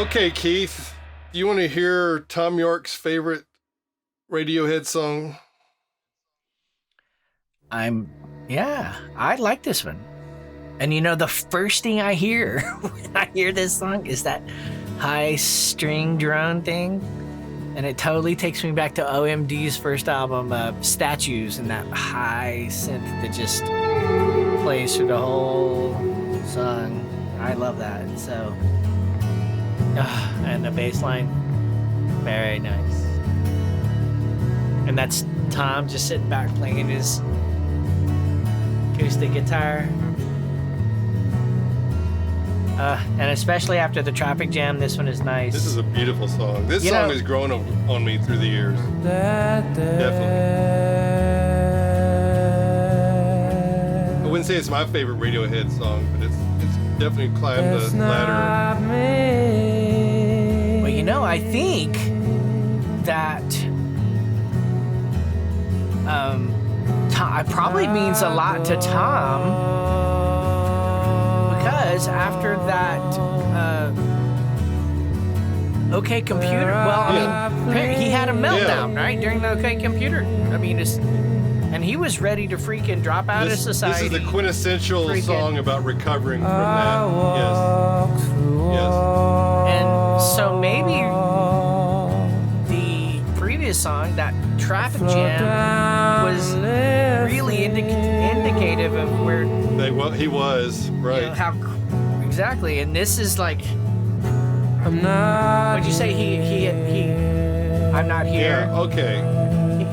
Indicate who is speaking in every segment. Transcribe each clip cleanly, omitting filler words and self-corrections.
Speaker 1: Okay, Keith, do you want to hear Thom Yorke's favorite Radiohead song?
Speaker 2: I like this one. And you know, the first thing I hear when I hear this song is that high string drone thing. And it totally takes me back to OMD's first album, Statues, and that high synth that just plays through the whole song. I love that. So, and the bass line, very nice. And that's Tom just sitting back playing his acoustic guitar. And especially after the traffic jam, this one is nice.
Speaker 1: This is a beautiful song. This song has grown on me through the years. Definitely. I wouldn't say it's my favorite Radiohead song, but it's definitely climbed the ladder.
Speaker 2: Well, you know, I think that it probably means a lot to Tom. Because after that OK Computer, he had a meltdown, right? During the OK Computer. I mean, and he was ready to freaking drop out of society.
Speaker 1: This is the quintessential song about recovering from that. Yes.
Speaker 2: And so maybe the previous song, that traffic jam, was really indicative of where
Speaker 1: he was, right?
Speaker 2: You know, how exactly, and this is like, what'd you say? He I'm not here.
Speaker 1: Yeah, okay.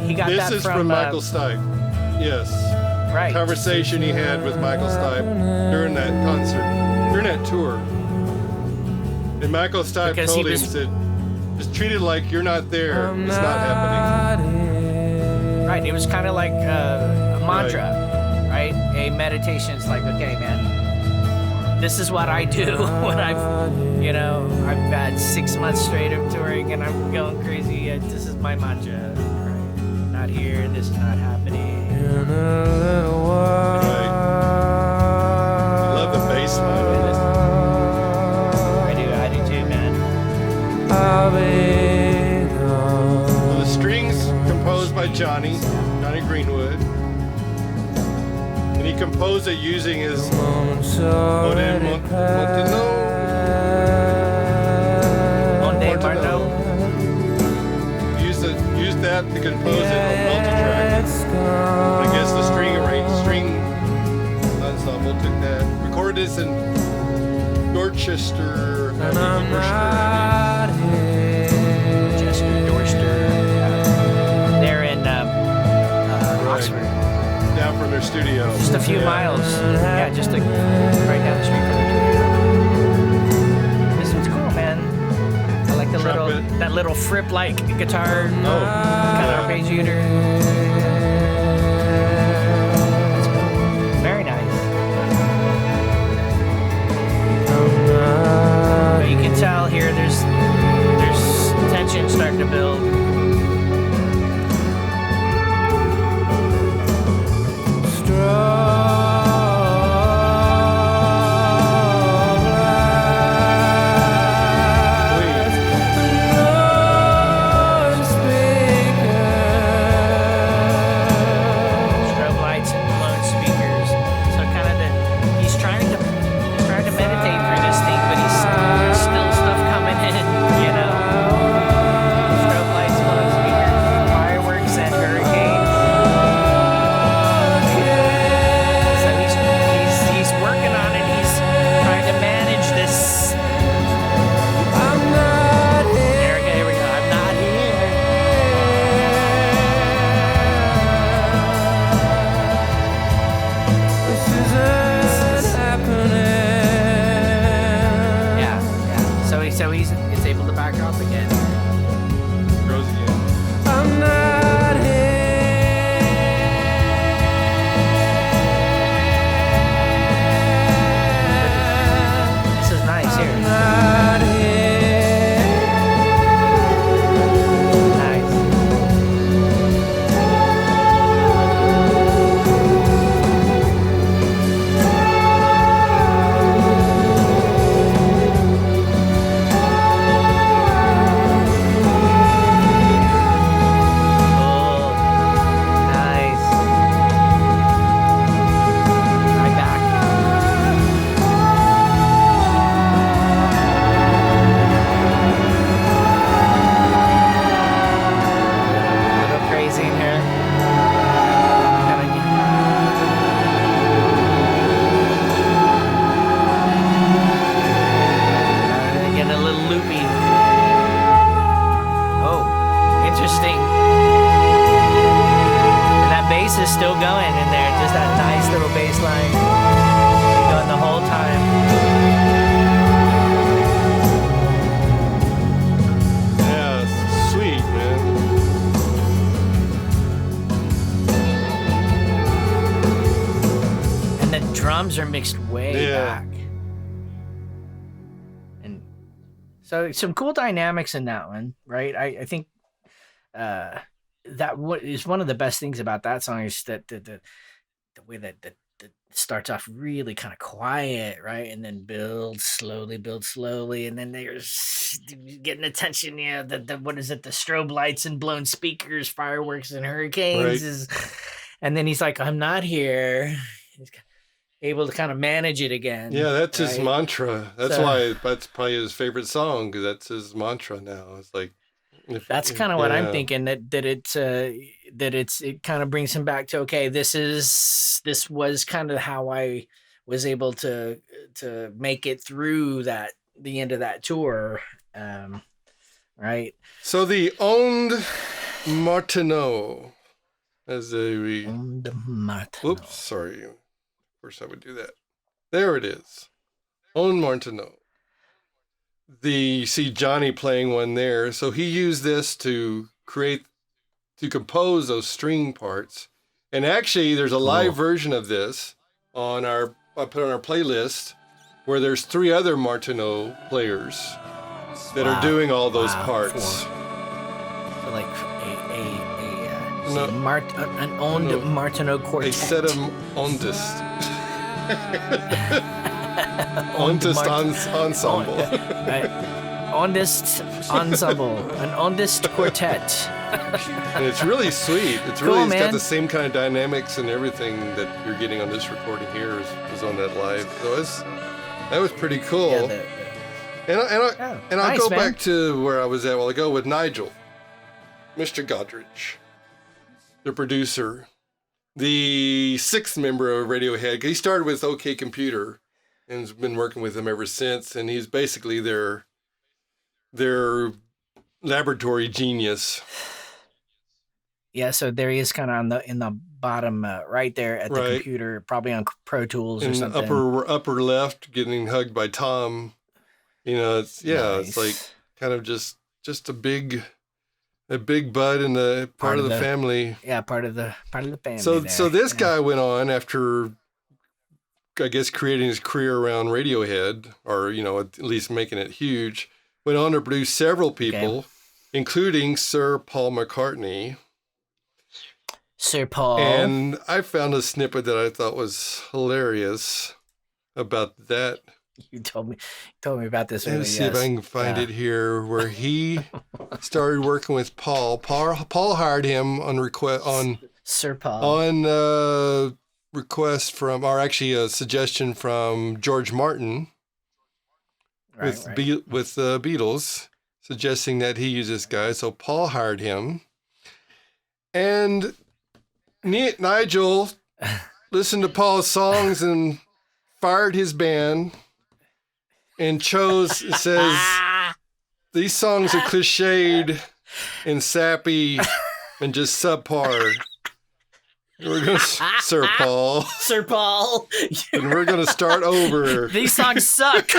Speaker 2: He got
Speaker 1: this
Speaker 2: that
Speaker 1: is
Speaker 2: from
Speaker 1: Michael Stipe. Yes.
Speaker 2: Right.
Speaker 1: Conversation he had with Michael Stipe during that concert, during that tour. And Michael Stipe told him, said, just treat it like you're not there. It's not happening.
Speaker 2: Right. It was kind of like a mantra. Right? A meditation is like, okay, man, this is what I do when I've had 6 months straight of touring and I'm going crazy. This is my mantra. Right? Not here. This is not happening.
Speaker 1: Right. I love the bass line in this.
Speaker 2: I do too, man.
Speaker 1: Well, the strings composed by Johnny Greenwood. And he composed it using his Monte Marno. Used that to compose it on multi-track. I guess the string ensemble took that. Recorded this in Dorchester.
Speaker 2: They're in Oxford.
Speaker 1: Down from their studio.
Speaker 2: Just a few miles. Yeah, just right down the street from their studio. This one's cool, man. I like that little Fripp-like guitar. Kind of arpeggiator. That's cool. Very nice. But you can tell here there's tension starting to build. just still going in there. Just that nice little bass line going the whole time.
Speaker 1: Yeah, sweet, man.
Speaker 2: And the drums are mixed way back. And so some cool dynamics in that one, right? I think that what is one of the best things about that song is that the way that starts off really kind of quiet, right, and then builds slowly, and then there's getting attention. Yeah, the what is it? The strobe lights and blown speakers, fireworks and hurricanes, and then he's like, "I'm not here." He's able to kind of manage it again.
Speaker 1: Yeah, that's his mantra. That's why that's probably his favorite song, because that's his mantra now. It's like.
Speaker 2: That's kind of what I'm thinking, that it kind of brings him back to, okay, this was kind of how I was able to make it through the end of that tour, right?
Speaker 1: So the Onde Martineau, as a
Speaker 2: Onde Martineau.
Speaker 1: Oops, sorry. Of course I would do that. There it is. Onde Martineau. You see Johnny playing one there. So he used this to compose those string parts. And actually, there's a live version of this I put on our playlist, where there's 3 other Martineau players that are doing all those parts.
Speaker 2: So like an Onde Martineau quartet.
Speaker 1: A set of ondists. Ondist ensemble.
Speaker 2: Ondist ensemble. An ondist quartet.
Speaker 1: And it's really sweet. It's
Speaker 2: cool,
Speaker 1: really got the same kind of dynamics and everything that you're getting on this recording here was on that live. So that was pretty cool.
Speaker 2: Yeah,
Speaker 1: I'll go back to where I was at a while ago with Nigel, Mr. Godrich, the producer, the 6th member of Radiohead. He started with OK Computer and has been working with them ever since. And he's basically their laboratory genius.
Speaker 2: Yeah, so there he is, kind of in the bottom right there at the computer, probably on Pro Tools or something.
Speaker 1: Upper left, getting hugged by Thom. It's nice. It's like kind of just a big bud in the part of the family.
Speaker 2: Yeah, part of the family.
Speaker 1: So this guy went on after, I guess, creating his career around Radiohead, or at least making it huge. Went on to produce several people, including Sir Paul McCartney.
Speaker 2: Sir Paul.
Speaker 1: And I found a snippet that I thought was hilarious about that.
Speaker 2: You told me about this.
Speaker 1: Let's see if I can find it here, where he started working with Paul. Paul hired him on request
Speaker 2: Sir Paul
Speaker 1: on request from, or actually a suggestion from George Martin with the Beatles, suggesting that he use this guy. So Paul hired him, and Nigel listened to Paul's songs and fired his band. And says, these songs are cliched and sappy and just subpar. We're going to, Sir Paul. And we're going to start over.
Speaker 2: These songs suck.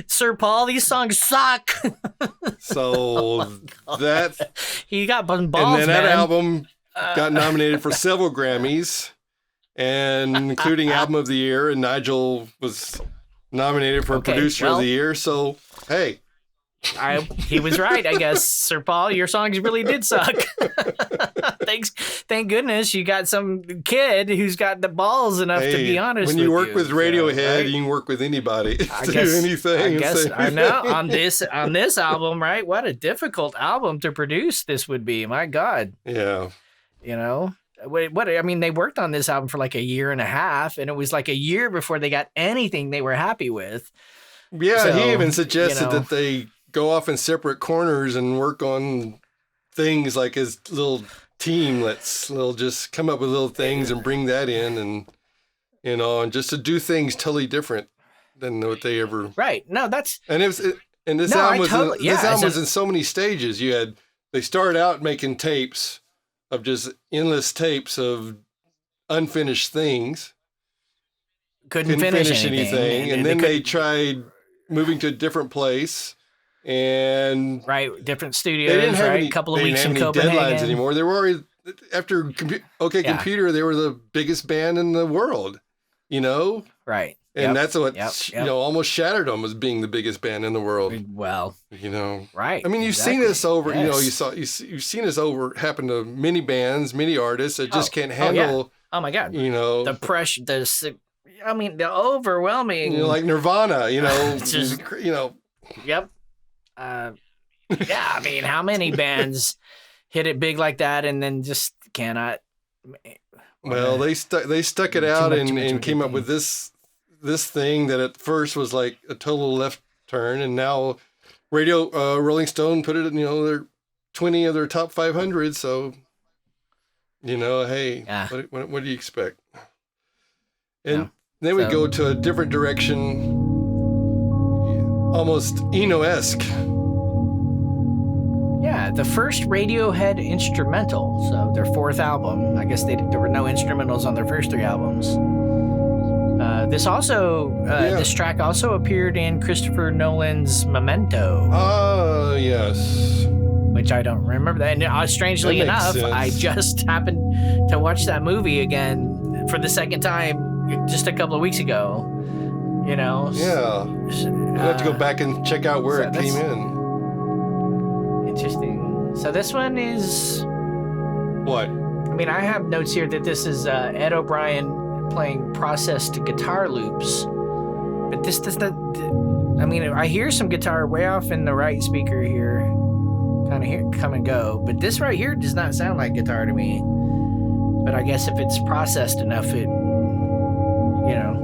Speaker 2: Sir Paul, these songs suck.
Speaker 1: So
Speaker 2: he got balls,
Speaker 1: and then that
Speaker 2: man.
Speaker 1: album got nominated for several Grammys, and including Album of the Year, and Nigel was nominated for Producer of the Year. So, hey.
Speaker 2: He was right, I guess. Sir Paul, your songs really did suck. Thank goodness you got some kid who's got the balls enough to be honest with you.
Speaker 1: When you work with Radiohead, you can work with anybody to do anything.
Speaker 2: I guess I know on this album, right? What a difficult album to produce this would be. My God.
Speaker 1: Yeah.
Speaker 2: They worked on this album for like a year and a half, and it was like a year before they got anything they were happy with.
Speaker 1: Yeah, so, he even suggested that they go off in separate corners and work on things like his little team. They'll just come up with little things and bring that in, and and just to do things totally different than what they ever.
Speaker 2: Right. No, that's.
Speaker 1: And this album was in so many stages. They started out making tapes. of just endless tapes of unfinished things.
Speaker 2: Couldn't finish
Speaker 1: anything. And then they tried moving to a different place. And
Speaker 2: different studios. They didn't have any, couple of weeks in Copenhagen.
Speaker 1: Deadlines anymore. They were already after Computer. They were the biggest band in the world.
Speaker 2: Right.
Speaker 1: And that's what almost shattered them as being the biggest band in the world.
Speaker 2: Well, right.
Speaker 1: I mean, you've seen this over. Yes. You've seen this over happen to many bands, many artists that just can't handle.
Speaker 2: Oh my God. The pressure. The overwhelming.
Speaker 1: Like Nirvana.
Speaker 2: Just, Yep. I mean, how many bands hit it big like that and then just cannot?
Speaker 1: Well, they stuck it out and came up with this thing that at first was like a total left turn, and now Rolling Stone put it in their 20 of their top 500. So hey, what do you expect? And then we go to a different direction. Almost Eno-esque.
Speaker 2: Yeah, the first Radiohead instrumental, so their fourth album. I guess there were no instrumentals on their first three albums. This track also appeared in Christopher Nolan's Memento.
Speaker 1: Oh, yes.
Speaker 2: Which I don't remember that. And strangely enough, sense. I just happened to watch that movie again for the second time just a couple of weeks ago.
Speaker 1: Yeah. You have to go back and check out where it came in.
Speaker 2: Interesting. So this one is...
Speaker 1: What?
Speaker 2: I mean, I have notes here that this is Ed O'Brien playing processed guitar loops. But this does not... I mean, I hear some guitar way off in the right speaker here. Kind of hear come and go. But this right here does not sound like guitar to me. But I guess if it's processed enough, it...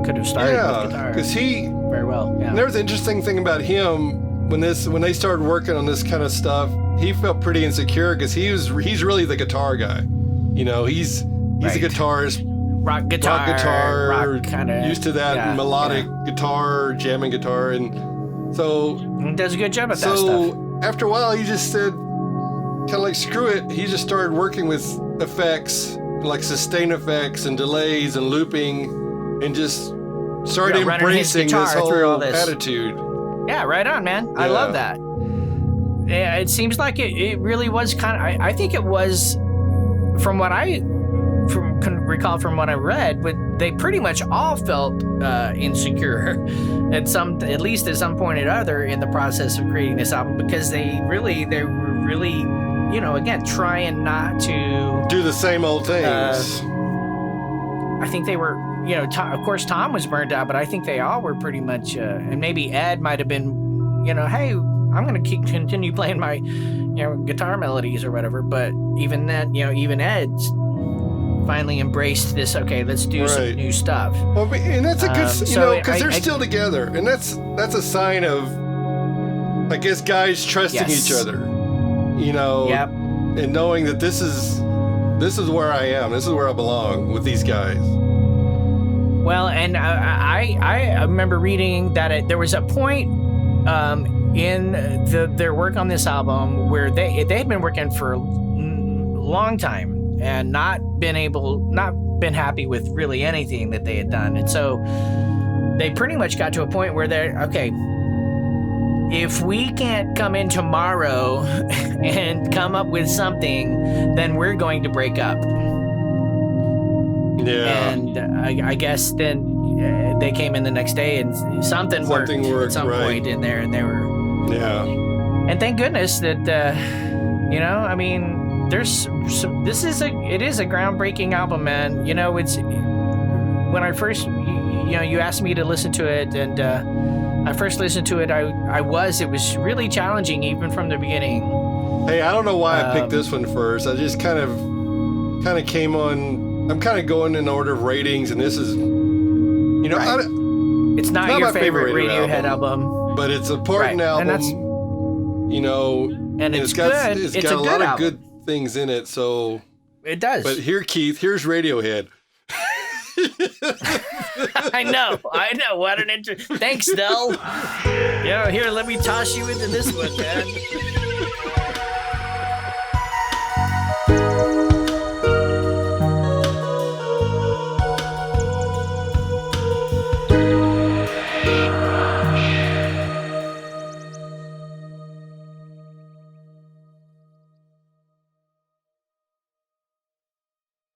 Speaker 2: could have started with guitar.
Speaker 1: Because he
Speaker 2: very well. Yeah.
Speaker 1: And there was an interesting thing about him when they started working on this kind of stuff. He felt pretty insecure because he's really the guitar guy. He's a guitarist,
Speaker 2: rock guitar,
Speaker 1: kind of used to that melodic guitar, jamming guitar, and so
Speaker 2: he does a good job at that stuff.
Speaker 1: So after a while, he just said, kind of like screw it. He just started working with effects, like sustain effects and delays and looping. And just started embracing this whole attitude.
Speaker 2: Yeah, right on, man. I love that. Yeah, it seems like it really was kind of... I think it was, from what I recall from what I read, but they pretty much all felt insecure at least at some point or other in the process of creating this album, because they were really, again, trying not to...
Speaker 1: do the same old things.
Speaker 2: I think they were... of course, Thom was burned out, but I think they all were pretty much, and maybe Ed might have been, hey, I'm going to continue playing my, guitar melodies or whatever. But even that, even Ed finally embraced this. Okay, let's do some new stuff.
Speaker 1: Well, and that's a good, because they're still together, and that's a sign of, I guess, guys trusting each other,
Speaker 2: Yep.
Speaker 1: and knowing that this is where I am, this is where I belong with these guys.
Speaker 2: Well, and I remember reading that there was a point in their work on this album where they had been working for a long time and not been happy with really anything that they had done. And so they pretty much got to a point where they're, okay, if we can't come in tomorrow and come up with something, then we're going to break up.
Speaker 1: Yeah.
Speaker 2: And I guess then they came in the next day and something worked at some point in there, and they were...
Speaker 1: Yeah.
Speaker 2: And thank goodness that, I mean, there's some... It is a groundbreaking album, man. It's... When I first... you asked me to listen to it, and I first listened to it, it was really challenging even from the beginning.
Speaker 1: Hey, I don't know why I picked this one first. I just kind of came on... I'm kind of going in order of ratings, and this is,
Speaker 2: it's not your favorite Radiohead album,
Speaker 1: but it's an important album,
Speaker 2: and it's good.
Speaker 1: It's got a lot of good things in it, so
Speaker 2: it does.
Speaker 1: But here, Keith, here's Radiohead.
Speaker 2: I know. What an thanks, Del. Here, let me toss you into this one, man.